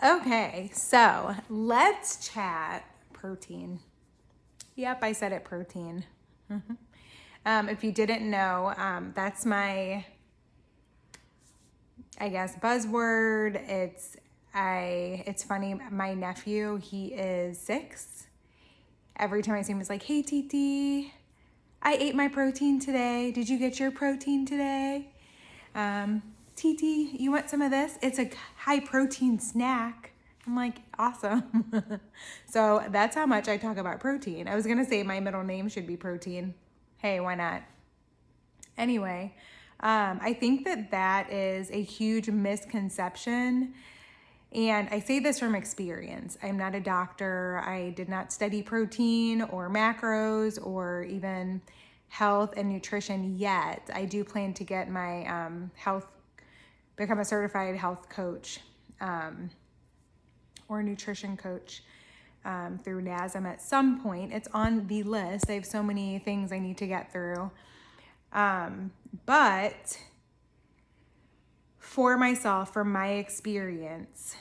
Okay, so let's chat protein. Yep, I said it, protein. If you didn't know, that's my, I guess, buzzword. It's funny. My nephew, he is 6. Every time I see him, he's like, "Hey, Titi, I ate my protein today. Did you get your protein today? Titi, you want some of this? It's a high protein snack." I'm like, awesome. So that's how much I talk about protein. I was gonna say my middle name should be Protein. Hey, why not? Anyway, I think that is a huge misconception. And I say this from experience. I'm not a doctor. I did not study protein or macros or even health and nutrition yet. I do plan to get my become a certified health coach or nutrition coach through NASM at some point. It's on the list. I have so many things I need to get through. But for myself, from my experience,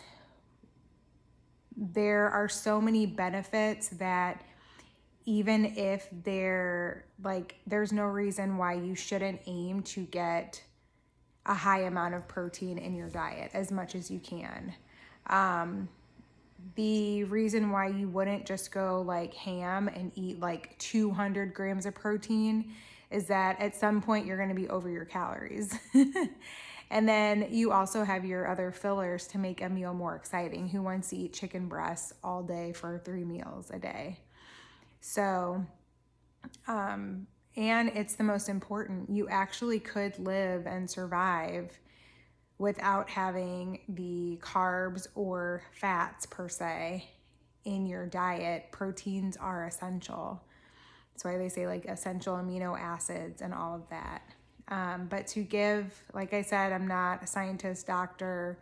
there are so many benefits that even if there's no reason why you shouldn't aim to get a high amount of protein in your diet as much as you can. The reason why you wouldn't just go like ham and eat like 200 grams of protein is that at some point you're going to be over your calories. And then you also have your other fillers to make a meal more exciting. Who wants to eat chicken breasts all day for 3 meals a day? So, and it's the most important. You actually could live and survive without having the carbs or fats per se in your diet. Proteins are essential. That's why they say like essential amino acids and all of that. But to give, like I said, I'm not a scientist, doctor,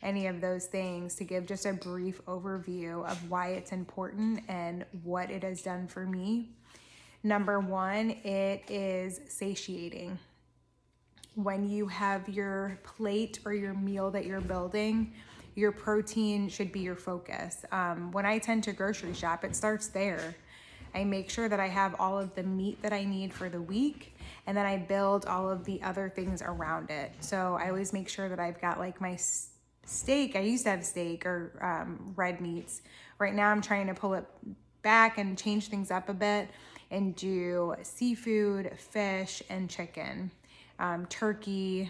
any of those things, to give just a brief overview of why it's important and what it has done for me. Number one, it is satiating. When you have your plate or your meal that you're building, your protein should be your focus. When I tend to grocery shop, it starts there. I make sure that I have all of the meat that I need for the week, and then I build all of the other things around it. So I always make sure that I've got like my steak. I used to have steak or red meats. Right now I'm trying to pull it back and change things up a bit and do seafood, fish, and chicken. Turkey,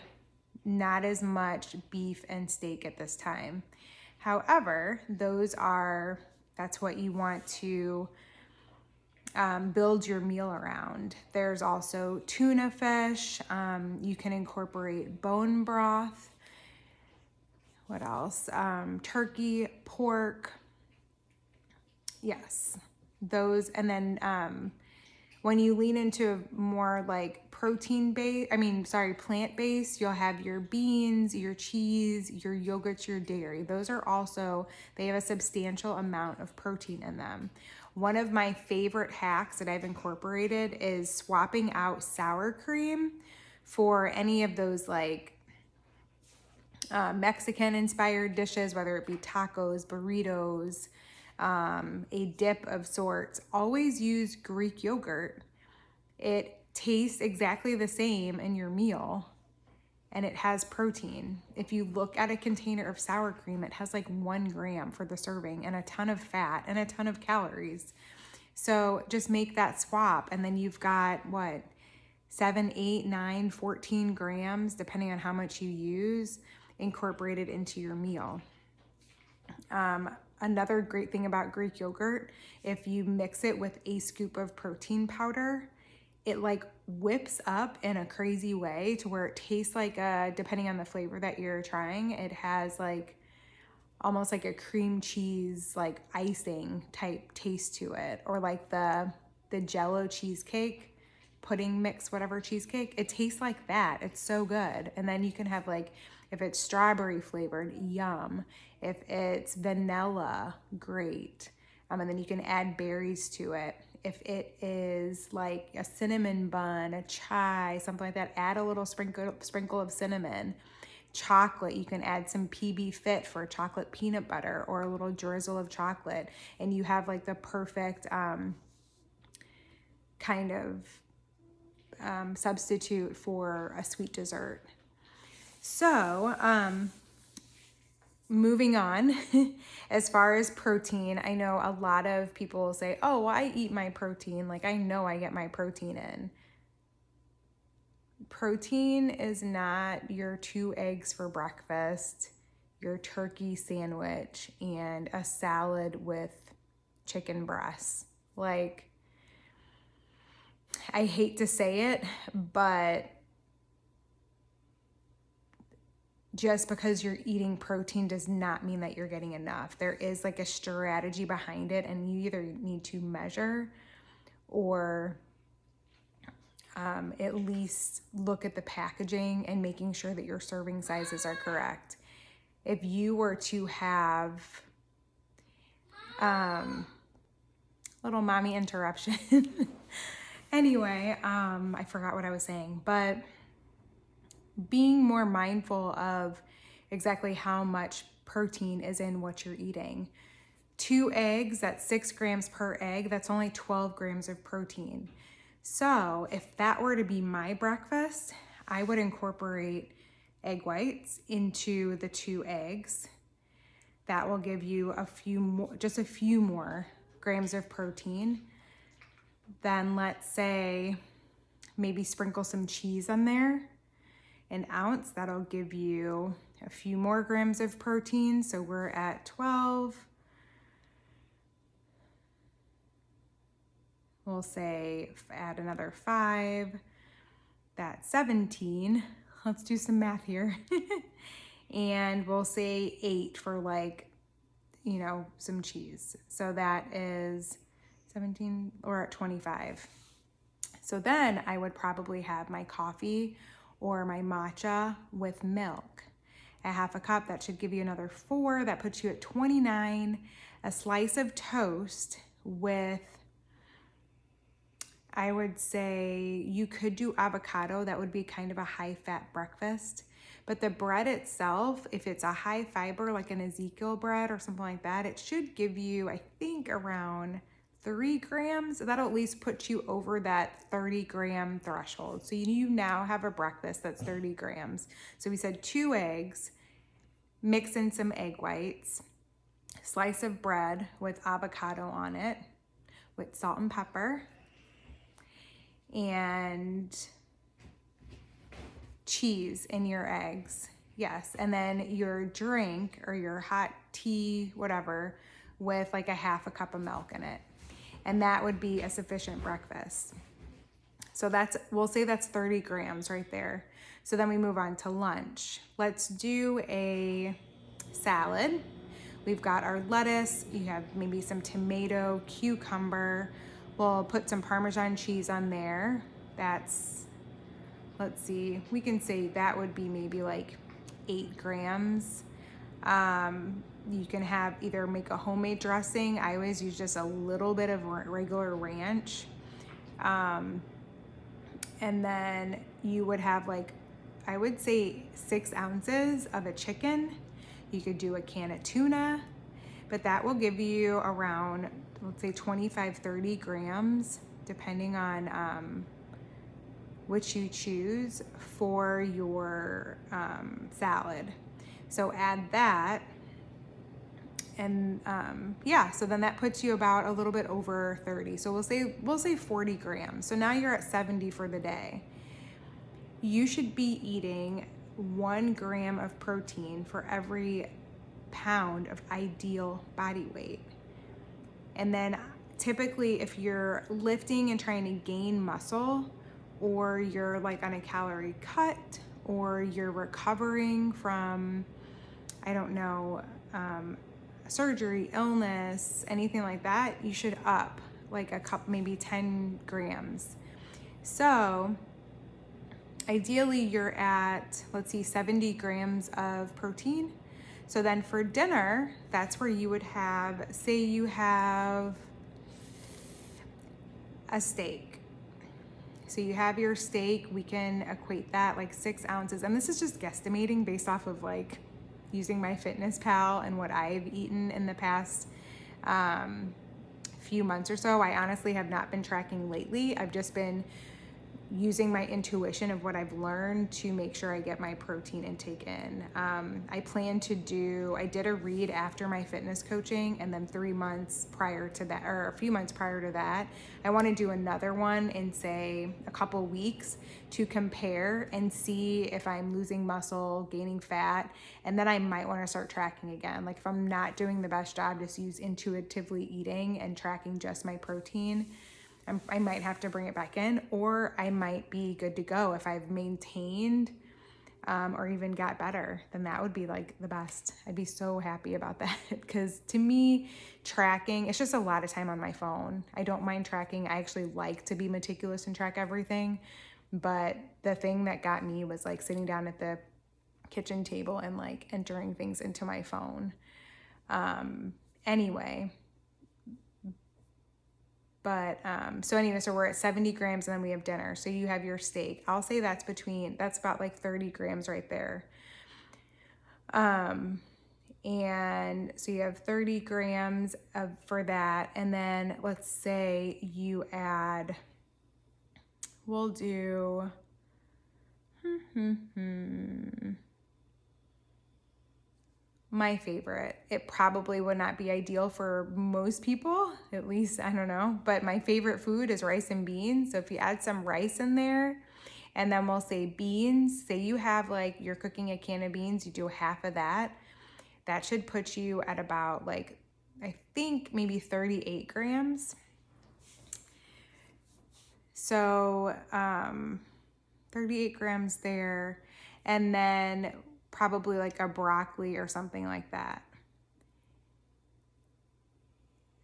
not as much beef and steak at this time. However, that's what you want to build your meal around. There's also tuna fish. You can incorporate bone broth. What else? Turkey, pork. Yes, those. And then when you lean into more like plant-based, you'll have your beans, your cheese, your yogurts, your dairy. Those are also, they have a substantial amount of protein in them. One of my favorite hacks that I've incorporated is swapping out sour cream for any of those like Mexican inspired dishes, whether it be tacos, burritos, a dip of sorts. Always use Greek yogurt. It tastes exactly the same in your meal, and it has protein. If you look at a container of sour cream, it has like 1 gram for the serving and a ton of fat and a ton of calories. So just make that swap, and then you've got 7, 8, 9, 14 grams, depending on how much you use, incorporated into your meal. Another great thing about Greek yogurt, if you mix it with a scoop of protein powder, it like whips up in a crazy way to where it tastes like depending on the flavor that you're trying, it has like almost like a cream cheese, like icing type taste to it, or like the Jello cheesecake, pudding mix, whatever cheesecake. It tastes like that. It's so good. And then you can have like, if it's strawberry flavored, yum. If it's vanilla, great. And then you can add berries to it. If it is like a cinnamon bun, a chai, something like that, add a little sprinkle of cinnamon chocolate, you can add some PB Fit for chocolate peanut butter or a little drizzle of chocolate, and you have like the perfect kind of substitute for a sweet dessert. So moving on, as far as protein, I know a lot of people will say, oh, well, I eat my protein. Like, I know I get my protein in. Protein is not your 2 eggs for breakfast, your turkey sandwich, and a salad with chicken breasts. Like, I hate to say it, but just because you're eating protein does not mean that you're getting enough. There is like a strategy behind it, and you either need to measure or at least look at the packaging and making sure that your serving sizes are correct. If you were to have little mommy interruption. Anyway, I forgot what I was saying, but being more mindful of exactly how much protein is in what you're eating. 2 eggs, that's 6 grams per egg. That's only 12 grams of protein. So if that were to be my breakfast, I would incorporate egg whites into the 2 eggs. That will give you just a few more grams of protein. Then let's say maybe sprinkle some cheese on there, 1 ounce. That'll give you a few more grams of protein. So we're at 12. We'll say add another 5. That's 17. Let's do some math here. And we'll say 8 for like, you know, some cheese. So that is 17, or at 25. So then I would probably have my coffee or my matcha with milk. A 1/2 cup, that should give you another 4. That puts you at 29. A slice of toast with, I would say you could do avocado. That would be kind of a high fat breakfast. But the bread itself, if it's a high fiber, like an Ezekiel bread or something like that, it should give you, I think, around 3 grams. That'll at least put you over that 30 gram threshold. So you now have a breakfast that's 30 grams. So we said 2 eggs, mix in some egg whites, slice of bread with avocado on it, with salt and pepper, and cheese in your eggs. Yes, and then your drink or your hot tea, whatever, with like a 1/2 cup of milk in it. And that would be a sufficient breakfast. So we'll say that's 30 grams right there. So then we move on to lunch. Let's do a salad. We've got our lettuce, you have maybe some tomato, cucumber. We'll put some Parmesan cheese on there. That's, let's see, we can say that would be maybe like 8 grams. You can have either make a homemade dressing. I always use just a little bit of regular ranch. And then you would have like, I would say 6 ounces of a chicken. You could do a can of tuna, but that will give you around, let's say 25, 30 grams, depending on which you choose for your salad. So add that. And yeah, so then that puts you about a little bit over 30. So we'll say 40 grams. So now you're at 70 for the day. You should be eating 1 gram of protein for every pound of ideal body weight. And then typically if you're lifting and trying to gain muscle, or you're like on a calorie cut, or you're recovering from, I don't know, surgery, illness, anything like that, you should up like a cup, maybe 10 grams. So ideally you're at, let's see, 70 grams of protein. So then for dinner, that's where you would have, say you have a steak. So you have your steak, we can equate that like 6 ounces. And this is just guesstimating based off of like using MyFitnessPal and what I've eaten in the past few months or so. I honestly have not been tracking lately. I've just been using my intuition of what I've learned to make sure I get my protein intake in. I did a read after my fitness coaching, and then 3 months prior to that, or a few months prior to that, I want to do another one in say a couple weeks to compare and see if I'm losing muscle, gaining fat, and then I might want to start tracking again. Like if I'm not doing the best job, just use intuitively eating and tracking just my protein. I might have to bring it back in, or I might be good to go if I've maintained or even got better. Then that would be like the best. I'd be so happy about that because to me, tracking, it's just a lot of time on my phone. I don't mind tracking. I actually like to be meticulous and track everything. But the thing that got me was like sitting down at the kitchen table and like entering things into my phone. Anyway. But, so we're at 70 grams and then we have dinner. So you have your steak. I'll say that's about like 30 grams right there. And so you have 30 grams for that. And then let's say you add, we'll do, my favorite. It probably would not be ideal for most people, at least, I don't know, but my favorite food is rice and beans. So if you add some rice in there, and then we'll say beans, say you have like, you're cooking a can of beans, you do half of that. That should put you at about like, I think maybe 38 grams. So 38 grams there. And then probably like a broccoli or something like that.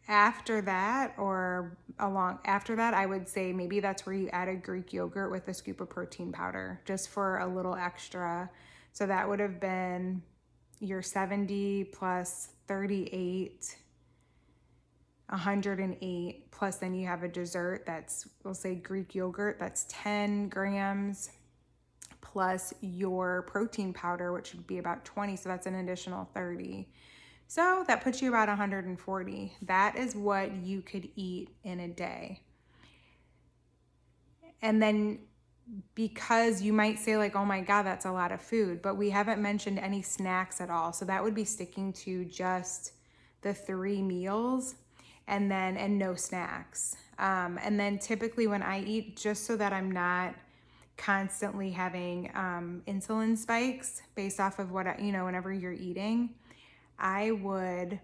After that, I would say maybe that's where you add a Greek yogurt with a scoop of protein powder, just for a little extra. So that would have been your 70 plus 38, 108, plus then you have a dessert that's, we'll say Greek yogurt, that's 10 grams, plus your protein powder, which would be about 20, so that's an additional 30. So that puts you about 140. That is what you could eat in a day. And then because you might say like, oh my God, that's a lot of food, but we haven't mentioned any snacks at all. So that would be sticking to just the 3 meals and no snacks. And then typically when I eat, just so that I'm not constantly having insulin spikes based off of whenever you're eating, I would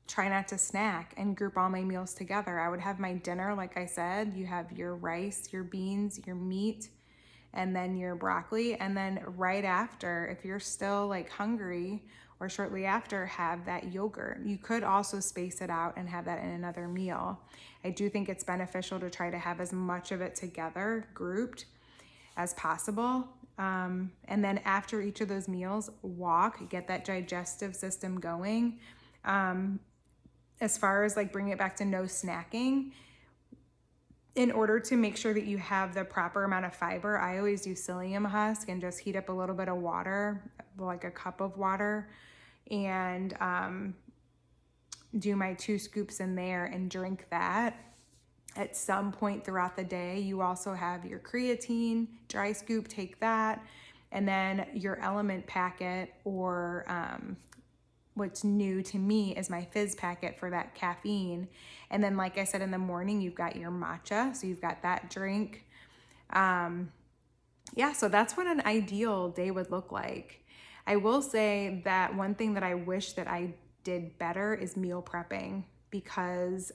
try not to snack and group all my meals together. I would have my dinner, like I said, you have your rice, your beans, your meat, and then your broccoli. And then right after, if you're still like hungry or shortly after, have that yogurt. You could also space it out and have that in another meal. I do think it's beneficial to try to have as much of it together, grouped as possible. And then after each of those meals, walk, get that digestive system going. As far as like bringing it back to no snacking, in order to make sure that you have the proper amount of fiber, I always use psyllium husk and just heat up a little bit of water, like a cup of water, and do my 2 scoops in there and drink that. At some point throughout the day, you also have your creatine, dry scoop, take that, and then your element packet, or what's new to me is my fizz packet for that caffeine. And then, like I said, in the morning, you've got your matcha, so you've got that drink. So that's what an ideal day would look like. I will say that one thing that I wish that I did better is meal prepping, because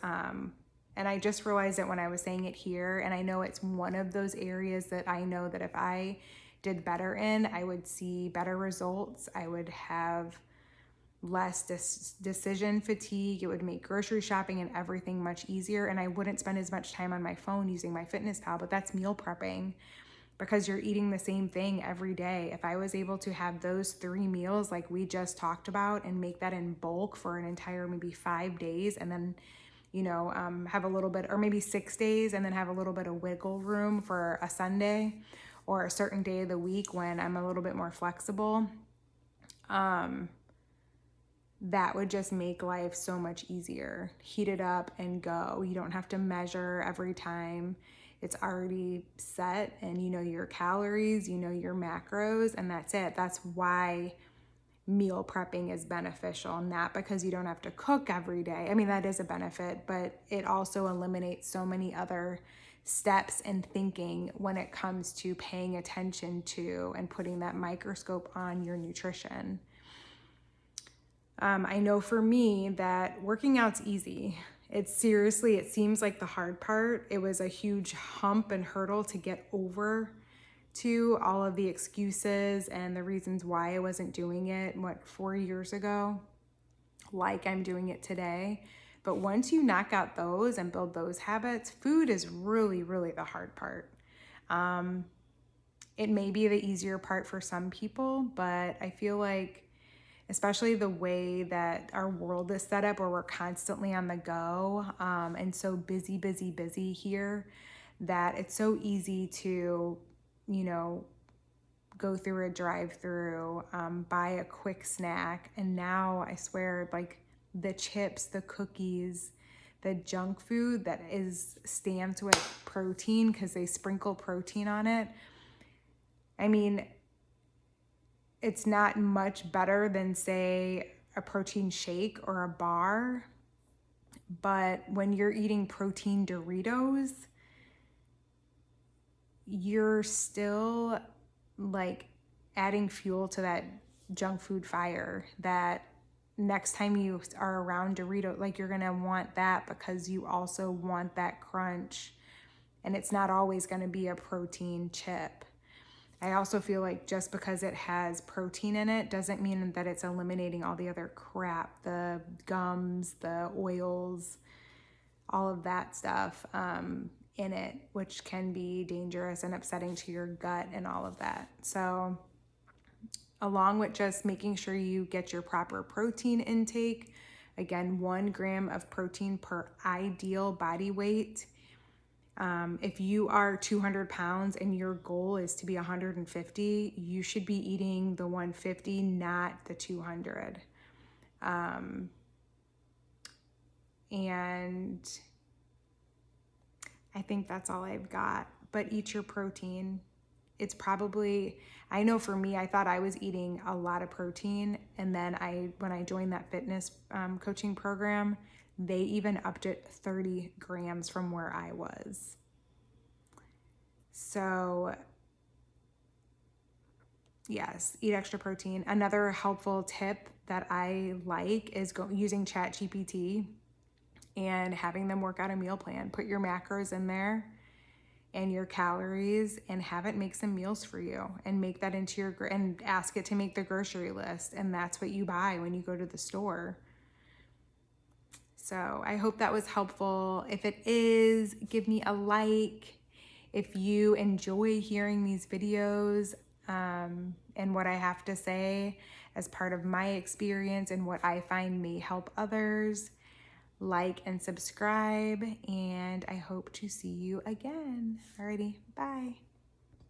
and I just realized it when I was saying it here, and I know it's one of those areas that I know that if I did better in, I would see better results. I would have less decision fatigue. It would make grocery shopping and everything much easier, and I wouldn't spend as much time on my phone using MyFitnessPal. But that's meal prepping, because you're eating the same thing every day. If I was able to have those 3 meals like we just talked about and make that in bulk for an entire maybe 5 days, and then have a little bit, or maybe 6 days, and then have a little bit of wiggle room for a Sunday or a certain day of the week when I'm a little bit more flexible. That would just make life so much easier. Heat it up and go. You don't have to measure every time. It's already set, and you know your calories, you know your macros, and that's it. That's why meal prepping is beneficial, not because you don't have to cook every day. I mean, that is a benefit, but it also eliminates so many other steps and thinking when it comes to paying attention to and putting that microscope on your nutrition. I know for me that working out's easy. It seems like the hard part. It was a huge hump and hurdle to get over, to all of the excuses and the reasons why I wasn't doing it, 4 years ago, like I'm doing it today. But once you knock out those and build those habits, food is really, really the hard part. It may be the easier part for some people, but I feel like, especially the way that our world is set up, where we're constantly on the go, and so busy here, that it's so easy to, go through a drive-through, buy a quick snack. And now I swear, like the chips, the cookies, the junk food that is stamped with protein because they sprinkle protein on it. I mean, it's not much better than, say, a protein shake or a bar. But when you're eating protein Doritos, you're still like adding fuel to that junk food fire, that next time you are around Dorito, like you're gonna want that because you also want that crunch. And it's not always gonna be a protein chip. I also feel like just because it has protein in it doesn't mean that it's eliminating all the other crap, the gums, the oils, all of that stuff in it, which can be dangerous and upsetting to your gut and all of that. So along with just making sure you get your proper protein intake, again, 1 gram of protein per ideal body weight. If you are 200 pounds and your goal is to be 150, you should be eating the 150, not the 200. And I think that's all I've got. But eat your protein. It's probably, I know for me, I thought I was eating a lot of protein. And then when I joined that fitness coaching program, they even upped it 30 grams from where I was. So yes, eat extra protein. Another helpful tip that I like is using ChatGPT and having them work out a meal plan. Put your macros in there and your calories and have it make some meals for you, and make that into and ask it to make the grocery list. And that's what you buy when you go to the store. So I hope that was helpful. If it is, give me a like. If you enjoy hearing these videos and what I have to say as part of my experience and what I find may help others, like and subscribe, and I hope to see you again. Alrighty, bye.